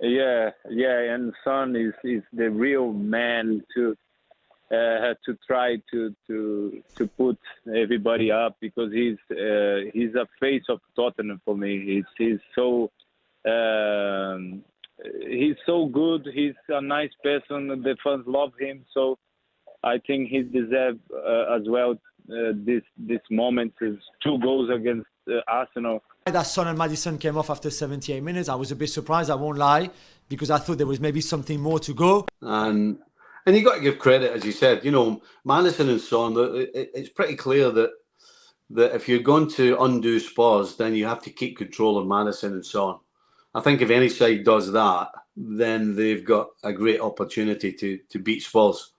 yeah, and Son is the real man to try to put everybody up, because he's a face of Tottenham for me. He's so good. He's a nice person. The fans love him, so I think he deserves as well this moment. Is 2 goals against Arsenal. That Son and Maddison came off after 78 minutes. I was a bit surprised, I won't lie, because I thought there was maybe something more to go. And you got to give credit, as you said. You know, Maddison and Son, it's pretty clear that if you're going to undo Spurs, then you have to keep control of Maddison and Son. I think if any side does that, then they've got a great opportunity to beat Spurs,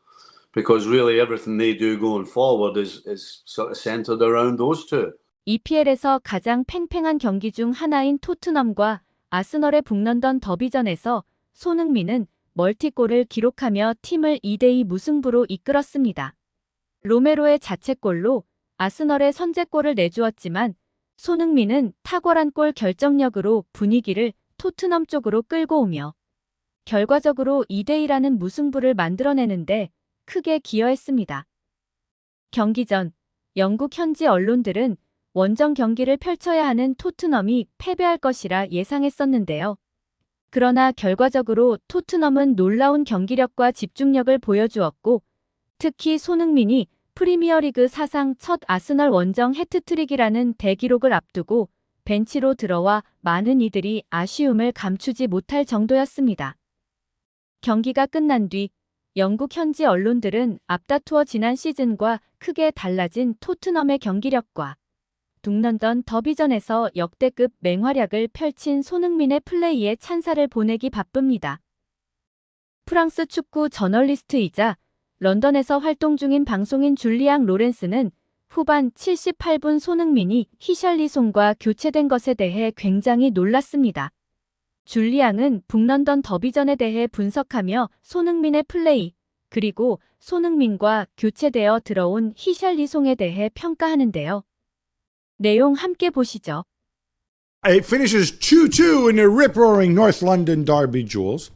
because really everything they do going forward is sort of centered around those two. EPL에서 가장 팽팽한 경기 중 하나인 토트넘과 아스널의 북런던 더비전에서 손흥민은 멀티골을 기록하며 팀을 2대2 무승부로 이끌었습니다. 로메로의 자책골로 아스널의 선제골을 내주었지만 손흥민은 탁월한 골 결정력으로 분위기를 토트넘 쪽으로 끌고 오며 결과적으로 2대2라는 무승부를 만들어내는데 크게 기여했습니다. 경기 전 영국 현지 언론들은 원정 경기를 펼쳐야 하는 토트넘이 패배할 것이라 예상했었는데요. 그러나 결과적으로 토트넘은 놀라운 경기력과 집중력을 보여주었고, 특히 손흥민이 프리미어리그 사상 첫 아스널 원정 해트트릭이라는 대기록을 앞두고 벤치로 들어와 많은 이들이 아쉬움을 감추지 못할 정도였습니다. 경기가 끝난 뒤 영국 현지 언론들은 앞다투어 지난 시즌과 크게 달라진 토트넘의 경기력과 북런던 더비전에서 역대급 맹활약을 펼친 손흥민의 플레이에 찬사를 보내기 바쁩니다. 프랑스 축구 저널리스트이자 런던에서 활동 중인 방송인 줄리앙 로렌스는 후반 78분 손흥민이 히샬리송과 교체된 것에 대해 굉장히 놀랐습니다. 줄리앙은 북런던 더비전에 대해 분석하며 손흥민의 플레이, 그리고 손흥민과 교체되어 들어온 히샬리송에 대해 평가하는데요. 내용 함께 보시죠. It finishes 2-2 in a rip-roaring North London derby, Jules.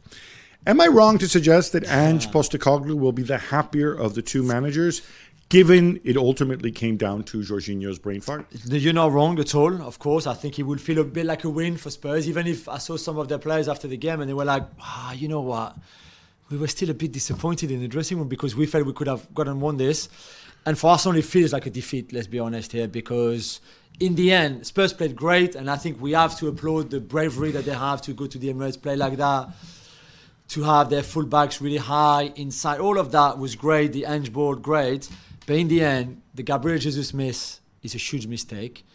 Am I wrong to suggest that Ange Postecoglou will be the happier of the two managers, given it ultimately came down to Jorginho's brain fart? You're not wrong at all, of course. I think it would feel a bit like a win for Spurs, even if I saw some of their players after the game and they were like, you know what? We were still a bit disappointed in the dressing room because we felt we could have won this. And for Arsenal, it feels like a defeat, let's be honest here, because in the end, Spurs played great, and I think we have to applaud the bravery that they have to go to the Emirates, play like that, to have their fullbacks really high inside. All of that was great, the Ange board, great. But in the end, the Gabriel Jesus miss is a huge mistake.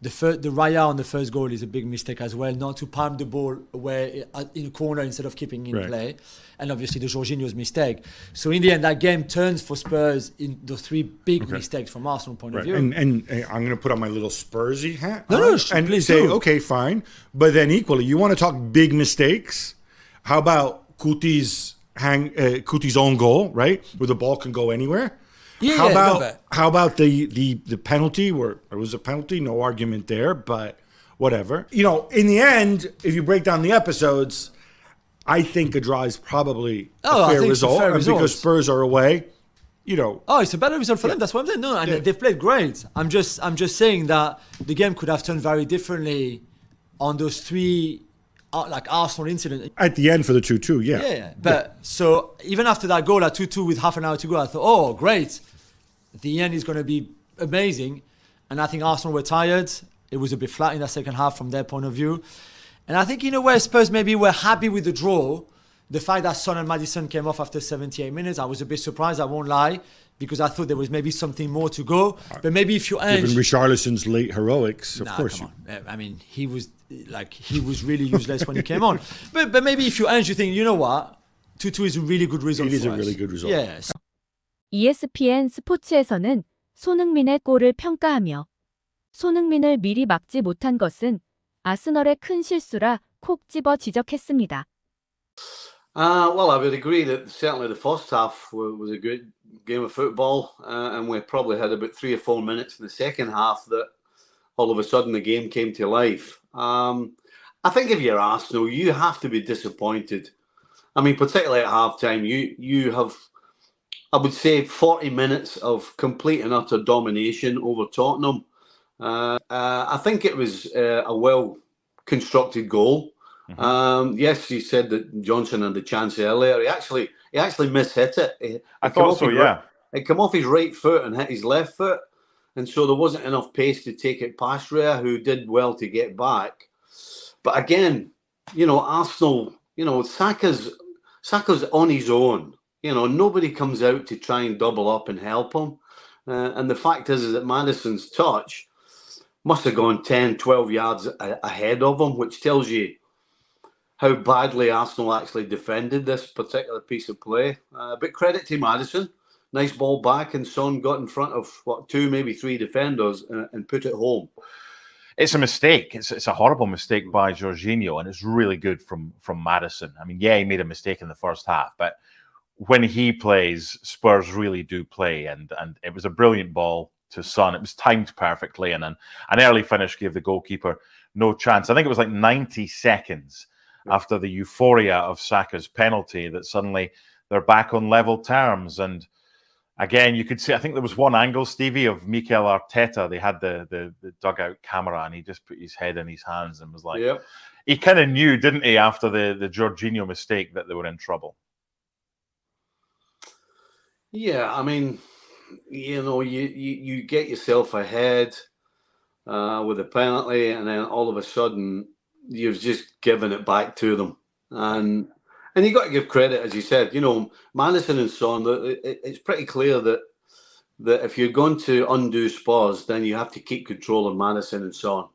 The Raya on the first goal is a big mistake as well, not to palm the ball away in a corner instead of keeping in play. And obviously the Jorginho's mistake. So in the end, that game turns for Spurs in those 3 big mistakes from Arsenal point of view. And I'm going to put on my little Spursy hat and please say, okay, fine. But then equally, you want to talk big mistakes? How about Kuti's own goal, right? Where the ball can go anywhere? How about the penalty where it was a penalty? No argument there, but whatever. You know, in the end, if you break down the episodes, I think a draw is probably a fair result. And because Spurs are away, you know. Oh, it's a better result for them. That's what I'm saying. No, and they've played great. I'm just saying that the game could have turned very differently on those 3 like Arsenal incident. At the end for the 2-2, yeah. But so even after that goal at 2-2 with half an hour to go, I thought, oh, great. The end is going to be amazing. And I think Arsenal were tired. It was a bit flat in that second half from their point of view. And I think in a way Spurs maybe were happy with the draw. The fact that Son and Maddison came off after 78 minutes, I was a bit surprised, I won't lie, because I thought there was maybe something more to go. But maybe if you Given Richarlison's late heroics, of course. Come on. I mean, he was really useless when he came on. But maybe if you Ange, you think, you know what? 2-2 is a really good result. It is a really good result. Yes. ESPN 스포츠에서는 손흥민의 골을 평가하며 손흥민을 미리 막지 못한 것은 아스널의 큰 실수라 콕 집어 지적했습니다. Well, I would agree that certainly the first half was a good game of football, and we probably had about 3 or 4 minutes in the second half that all of a sudden the game came to life. I think if you're Arsenal, you have to be disappointed. I mean, particularly at half-time, you have, I would say, 40 minutes of complete and utter domination over Tottenham. I think it was a well-constructed goal. Yes, you said that Johnson had the chance earlier. He actually mishit it. I thought so, yeah. It came off his right foot and hit his left foot. And so there wasn't enough pace to take it past Rhea, who did well to get back. But again, Arsenal, Saka's on his own. Nobody comes out to try and double up and help him. And the fact is that Maddison's touch must have gone 10, 12 yards ahead of him, which tells you how badly Arsenal actually defended this particular piece of play. But credit to Maddison. Nice ball back, and Son got in front of, 2, maybe 3 defenders and put it home. It's a mistake. It's a horrible mistake by Jorginho, and it's really good from Maddison. I mean, yeah, he made a mistake in the first half, but when he plays, Spurs really do play, and it was a brilliant ball to Son. It was timed perfectly, and an early finish gave the goalkeeper no chance. I think it was like 90 seconds after the euphoria of Saka's penalty that suddenly they're back on level terms. And again, you could see, I think there was one angle, Stevie, of Mikel Arteta. They had the dugout camera, and he just put his head in his hands and was like, yep. He kind of knew, didn't he, after the Jorginho mistake, that they were in trouble. Yeah, I mean, you get yourself ahead with a penalty, and then all of a sudden you've just given it back to them. And you got to give credit, as you said, Maddison and Son, it's pretty clear that if you're going to undo Spurs, then you have to keep control of Maddison and Son.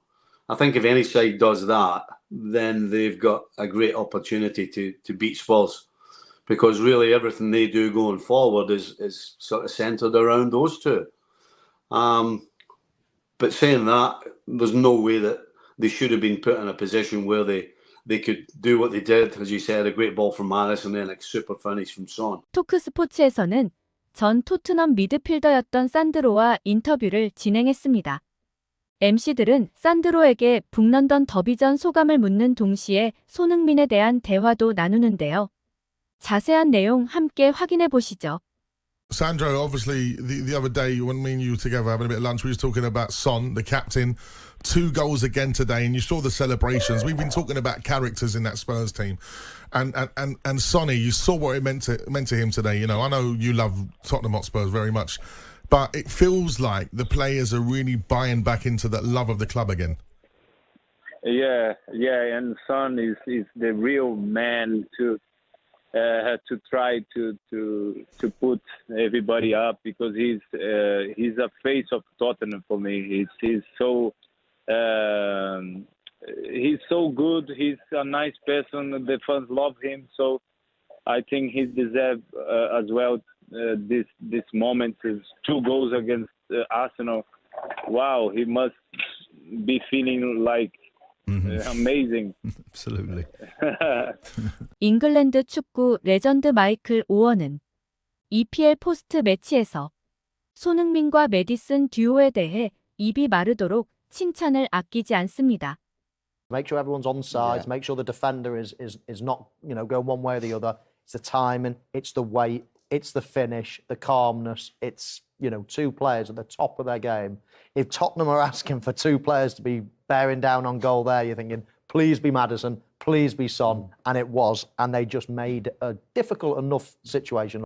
I think if any side does that, then they've got a great opportunity to beat Spurs, because really everything they do going forward is sort of centred around those two. But saying that, there's no way that they should have been put in a position where they could do what they did. As you said, a great ball from Maddison and then a super finish from Son. 토크 스포츠에서는 전 토트넘 미드필더였던 산드로와 인터뷰를 진행했습니다. MC들은 산드로에게 북런던 더비전 소감을 묻는 동시에 손흥민에 대한 대화도 나누는데요. 자세한 내용 함께 확인해 보시죠. Sandro, obviously, the other day when me and you were together having a bit of lunch, we was talking about Son, the captain, 2 goals again today, and you saw the celebrations. We've been talking about characters in that Spurs team, and Sonny, you saw what it meant to him today. I know you love Tottenham Hotspurs very much, but it feels like the players are really buying back into that love of the club again. Yeah, and Son is the real man to try to put everybody up, because he's a face of Tottenham for me. He's so good. He's a nice person. The fans love him. So I think he deserves as well this moment. Is 2 goals against Arsenal. Wow, he must be feeling like amazing. Absolutely. 잉글랜드 축구 레전드 마이클 오원은 EPL 포스트 매치에서 손흥민과 메디슨 듀오에 대해 입이 마르도록 칭찬을 아끼지 않습니다. Make sure everyone's on sides. Make sure the defender is not going one way or the other. It's the timing, it's the weight, it's the finish, the calmness. It's 2 players at the top of their game. If Tottenham are asking for 2 players to be bearing down on goal there, you're thinking, please be Maddison, please be Son, and it was, and they just made a difficult enough situation.